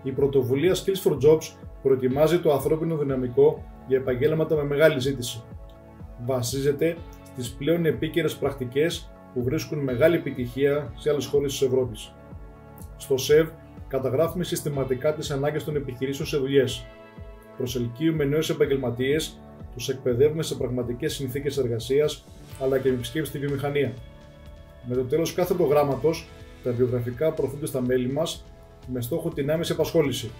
Η πρωτοβουλία Skills for Jobs προετοιμάζει το ανθρώπινο δυναμικό για επαγγέλματα με μεγάλη ζήτηση. Βασίζεται στις πλέον επίκαιρες πρακτικές που βρίσκουν μεγάλη επιτυχία σε άλλες χώρες της Ευρώπης. Στο ΣΕΒ καταγράφουμε συστηματικά τις ανάγκες των επιχειρήσεων σε δουλειές. Προσελκύουμε νέους επαγγελματίες, τους εκπαιδεύουμε σε πραγματικές συνθήκες εργασίας αλλά και με επισκέψεις στη βιομηχανία. Με το τέλος κάθε προγράμματος, τα βιογραφικά προωθούνται στα μέλη μας με στόχο την άμεση απασχόληση.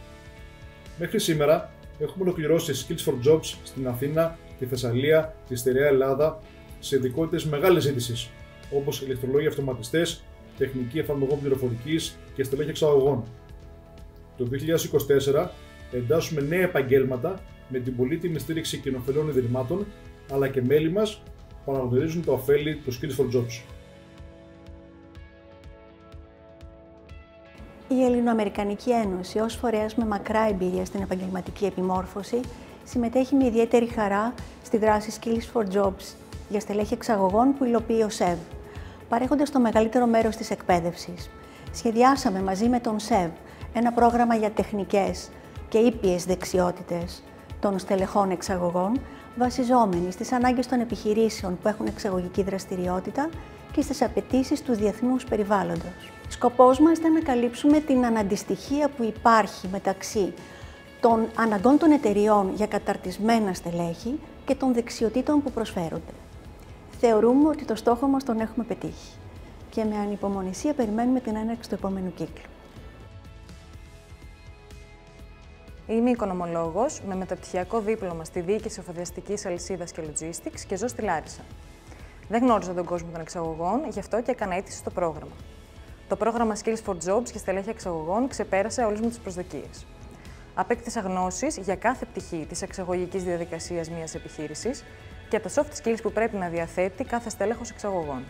Μέχρι σήμερα έχουμε ολοκληρώσει Skills for Jobs στην Αθήνα, τη Θεσσαλία, τη Στερεά Ελλάδα σε ειδικότητες μεγάλης ζήτησης, όπως ηλεκτρολόγοι αυτοματιστές, τεχνική εφαρμογών πληροφορικής και στελέχη εξαγωγών. Το 2024 εντάσσουμε νέα επαγγέλματα με την πολύτιμη στήριξη κοινοφελών ιδρυμάτων, αλλά και μέλη μας που αναγνωρίζουν τα ωφέλη του Skills for Jobs. Η Ελληνοαμερικανική Ένωση, ως φορέας με μακρά εμπειρία στην επαγγελματική επιμόρφωση, συμμετέχει με ιδιαίτερη χαρά στη δράση Skills for Jobs για στελέχη εξαγωγών που υλοποιεί ο ΣΕΒ, παρέχοντας το μεγαλύτερο μέρος της εκπαίδευσης. Σχεδιάσαμε μαζί με τον ΣΕΒ ένα πρόγραμμα για τεχνικές και ήπιες δεξιότητες των στελεχών εξαγωγών, βασιζόμενοι στις ανάγκες των επιχειρήσεων που έχουν εξαγωγική δραστηριότητα και στις απαιτήσεις του διεθνούς περιβάλλοντος. Σκοπός μας ήταν να καλύψουμε την αναντιστοιχία που υπάρχει μεταξύ των αναγκών των εταιριών για καταρτισμένα στελέχη και των δεξιοτήτων που προσφέρονται. Θεωρούμε ότι το στόχο μας τον έχουμε πετύχει και με ανυπομονησία περιμένουμε την έναρξη του επόμενου κύκλου. Είμαι οικονομολόγος με μεταπτυχιακό δίπλωμα στη διοίκηση εφοδιαστικής αλυσίδας και logistics και ζω στη Λάρισα. Δεν γνώριζα τον κόσμο των εξαγωγών, γι' αυτό και έκανα αίτηση στο πρόγραμμα. Το πρόγραμμα Skills for Jobs για στελέχη εξαγωγών ξεπέρασε όλες μου τις προσδοκίες. Απέκτησα γνώσεις για κάθε πτυχή της εξαγωγικής διαδικασίας μιας επιχείρησης και τα soft skills που πρέπει να διαθέτει κάθε στέλεχος εξαγωγών.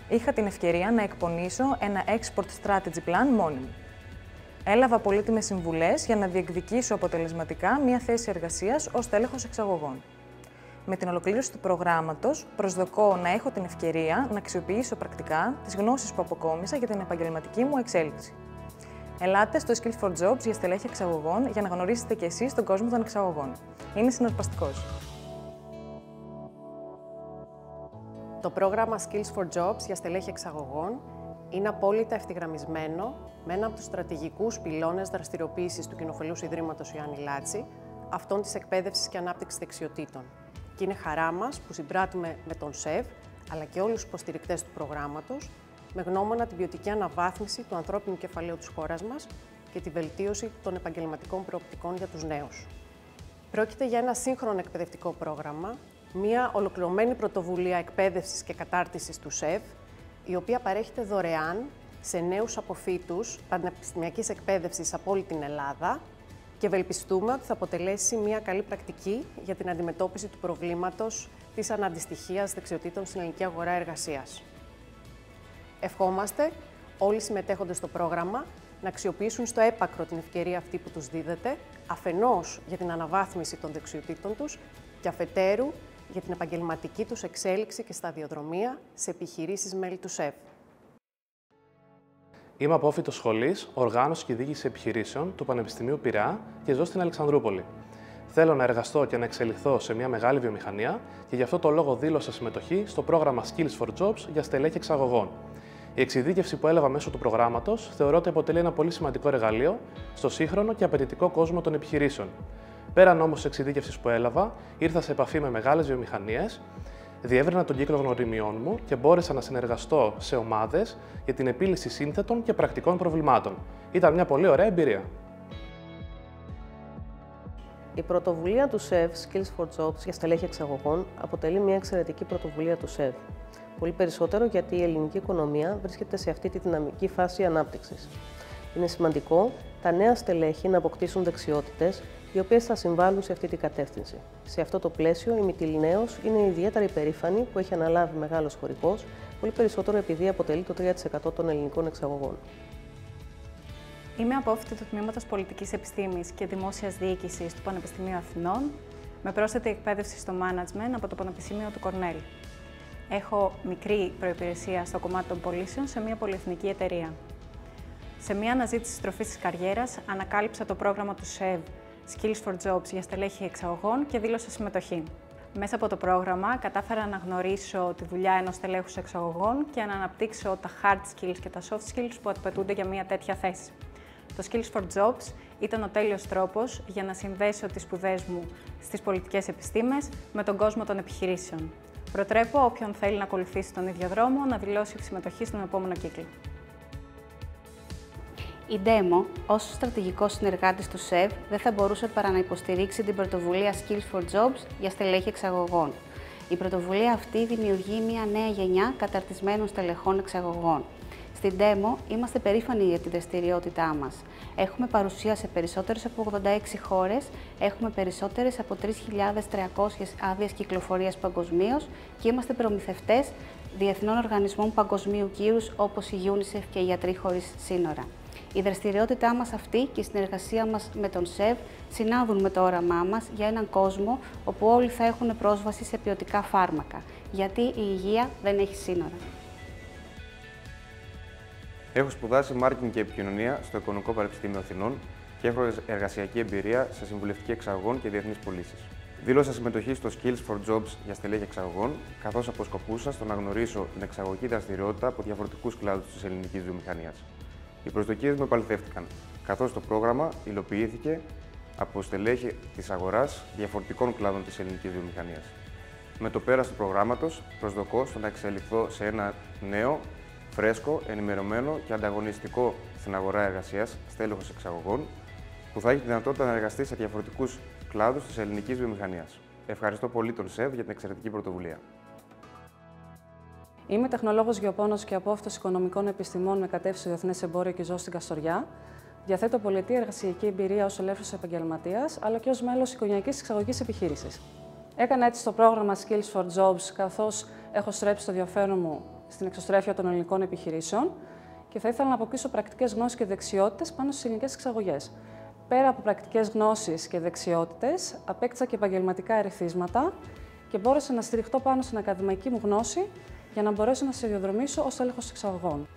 Είχα την ευκαιρία να εκπονήσω ένα export strategy plan μόνη μου. Έλαβα πολύτιμες συμβουλές για να διεκδικήσω αποτελεσματικά μια θέση εργασίας ως στέλεχος εξαγωγών. Με την ολοκλήρωση του προγράμματος, προσδοκώ να έχω την ευκαιρία να αξιοποιήσω πρακτικά τις γνώσεις που αποκόμισα για την επαγγελματική μου εξέλιξη. Ελάτε στο Skills for Jobs για στελέχη εξαγωγών για να γνωρίσετε και εσείς τον κόσμο των εξαγωγών. Είναι συναρπαστικός. Το πρόγραμμα Skills for Jobs για στελέχη εξαγωγών είναι απόλυτα ευθυγραμμισμένο με ένα από τους στρατηγικούς πυλώνες δραστηριοποίησης του Κοινοφελούς Ιδρύματος Ιωάννη Λάτση, αυτών της εκπαίδευσης και ανάπτυξης δεξιοτήτων. Και είναι χαρά μας που συμπράττουμε με τον ΣΕΒ, αλλά και όλους τους υποστηρικτές του προγράμματος, με γνώμονα την ποιοτική αναβάθμιση του ανθρώπινου κεφαλαίου της χώρας μας και τη βελτίωση των επαγγελματικών προοπτικών για τους νέους. Πρόκειται για ένα σύγχρονο εκπαιδευτικό πρόγραμμα, μια ολοκληρωμένη πρωτοβουλία εκπαίδευσης και κατάρτισης του ΣΕΒ, η οποία παρέχεται δωρεάν σε νέους αποφύτους πανεπιστημιακής εκπαίδευσης από όλη την Ελλάδα και ευελπιστούμε ότι θα αποτελέσει μια καλή πρακτική για την αντιμετώπιση του προβλήματος της αναντιστοιχίας δεξιοτήτων στην ελληνική αγορά εργασίας. Ευχόμαστε όλοι οι συμμετέχοντες στο πρόγραμμα να αξιοποιήσουν στο έπακρο την ευκαιρία αυτή που τους δίδεται, αφενός για την αναβάθμιση των δεξιοτήτων τους και αφετέρου για την επαγγελματική τους εξέλιξη και σταδιοδρομία σε επιχειρήσεις μέλη του ΣΕΒ. Είμαι απόφοιτος σχολής, οργάνωση και διοίκηση επιχειρήσεων του Πανεπιστημίου Πειραιά και ζω στην Αλεξανδρούπολη. Θέλω να εργαστώ και να εξελιχθώ σε μια μεγάλη βιομηχανία και γι' αυτό το λόγο δήλωσα συμμετοχή στο πρόγραμμα Skills for Jobs για στελέχη εξαγωγών. Η εξειδίκευση που έλαβα μέσω του προγράμματος θεωρώ ότι αποτελεί ένα πολύ σημαντικό εργαλείο στο σύγχρονο και απαιτητικό κόσμο των επιχειρήσεων. Πέραν όμως της εξειδίκευσης που έλαβα, ήρθα σε επαφή με μεγάλες βιομηχανίες, διεύρυνα τον κύκλο γνωριμιών μου και μπόρεσα να συνεργαστώ σε ομάδες για την επίλυση σύνθετων και πρακτικών προβλημάτων. Ήταν μια πολύ ωραία εμπειρία. Η πρωτοβουλία του ΣΕΒ, Skills for Jobs για στελέχη εξαγωγών, αποτελεί μια εξαιρετική πρωτοβουλία του ΣΕΒ. Πολύ περισσότερο γιατί η ελληνική οικονομία βρίσκεται σε αυτή τη δυναμική φάση ανάπτυξης. Είναι σημαντικό τα νέα στελέχη να αποκτήσουν δεξιότητες οι οποίες θα συμβάλλουν σε αυτή την κατεύθυνση. Σε αυτό το πλαίσιο, η Μυτιληναίος είναι ιδιαίτερα υπερήφανη που έχει αναλάβει μεγάλος χορηγός, πολύ περισσότερο επειδή αποτελεί το 3% των ελληνικών εξαγωγών. Είμαι απόφοιτη του Τμήματος Πολιτικής Επιστήμης και Δημόσιας Διοίκησης του Πανεπιστημίου Αθηνών, με πρόσθετη εκπαίδευση στο Management από το Πανεπιστήμιο του Κορνέλ. Έχω μικρή προϋπηρεσία στο κομμάτι των πωλήσεων σε μια πολυεθνική εταιρεία. Σε μια αναζήτηση στροφής της καριέρας, ανακάλυψα το πρόγραμμα του ΣΕΒ Skills for Jobs για στελέχη εξαγωγών και δήλωσα συμμετοχή. Μέσα από το πρόγραμμα κατάφερα να γνωρίσω τη δουλειά ενός στελέχους εξαγωγών και να αναπτύξω τα hard skills και τα soft skills που απαιτούνται για μια τέτοια θέση. Το Skills for Jobs ήταν ο τέλειος τρόπος για να συνδέσω τις σπουδές μου στις πολιτικές επιστήμες με τον κόσμο των επιχειρήσεων. Προτρέπω όποιον θέλει να ακολουθήσει τον ίδιο δρόμο να δηλώσει συμμετοχή στον επόμενο κύκλο. Η Demo, ως στρατηγικός συνεργάτης του ΣΕΒ, δεν θα μπορούσε παρά να υποστηρίξει την πρωτοβουλία Skills for Jobs για στελέχη εξαγωγών. Η πρωτοβουλία αυτή δημιουργεί μια νέα γενιά καταρτισμένων στελεχών εξαγωγών. Στην Demo είμαστε περήφανοι για τη δραστηριότητά μας. Έχουμε παρουσία σε περισσότερες από 86 χώρες, έχουμε περισσότερες από 3.300 άδειες κυκλοφορίας παγκοσμίως και είμαστε προμηθευτές διεθνών οργανισμών παγκοσμίου κύρους όπως η UNICEF και οι Γιατροί Χωρίς Σύνορα. Η δραστηριότητά μας αυτή και η συνεργασία μας με τον ΣΕΒ συνάδουν με το όραμά μας για έναν κόσμο όπου όλοι θα έχουν πρόσβαση σε ποιοτικά φάρμακα, γιατί η υγεία δεν έχει σύνορα. Έχω σπουδάσει Marketing και Επικοινωνία στο Οικονομικό Πανεπιστήμιο Αθηνών και έχω εργασιακή εμπειρία σε συμβουλευτική εξαγωγών και διεθνείς πωλήσεις. Δήλωσα συμμετοχή στο Skills for Jobs για στελέχη εξαγωγών, καθώς αποσκοπούσα στο να γνωρίσω την εξαγωγική δραστηριότητα από διαφορετικούς κλάδους της ελληνικής βιομηχανίας. Οι προσδοκίες μου επαληθεύτηκαν, καθώς το πρόγραμμα υλοποιήθηκε από στελέχη της αγοράς διαφορετικών κλάδων της ελληνικής βιομηχανίας. Με το πέρας του προγράμματος, προσδοκώ στο να εξελιχθώ σε ένα νέο, φρέσκο, ενημερωμένο και ανταγωνιστικό στην αγορά εργασίας στέλεχος εξαγωγών, που θα έχει τη δυνατότητα να εργαστεί σε διαφορετικούς κλάδους της ελληνικής βιομηχανίας. Ευχαριστώ πολύ τον ΣΕΒ για την εξαιρετική πρωτοβουλία. Είμαι τεχνολόγος γεωπόνος και απόφυτος οικονομικών επιστημών με κατεύθυνση Διεθνές Εμπόριο και ζω στην Καστοριά. Διαθέτω πολυετή εργασιακή εμπειρία ως ελεύθερος επαγγελματίας, αλλά και ως μέλος οικογενειακής εξαγωγικής επιχείρησης. Έκανα έτσι το πρόγραμμα Skills for Jobs, καθώς έχω στρέψει το ενδιαφέρον μου στην εξωστρέφεια των ελληνικών επιχειρήσεων και θα ήθελα να αποκτήσω πρακτικές γνώσεις και δεξιότητες πάνω στις ελληνικές εξαγωγές. Πέρα από πρακτικές γνώσεις και δεξιότητες, απέκτησα και επαγγελματικά ερεθίσματα και μπόρεσα να στηριχτώ πάνω στην ακαδημαϊκή μου γνώση για να μπορέσω να σταδιοδρομήσω ως τέλεχος εξαγωγών.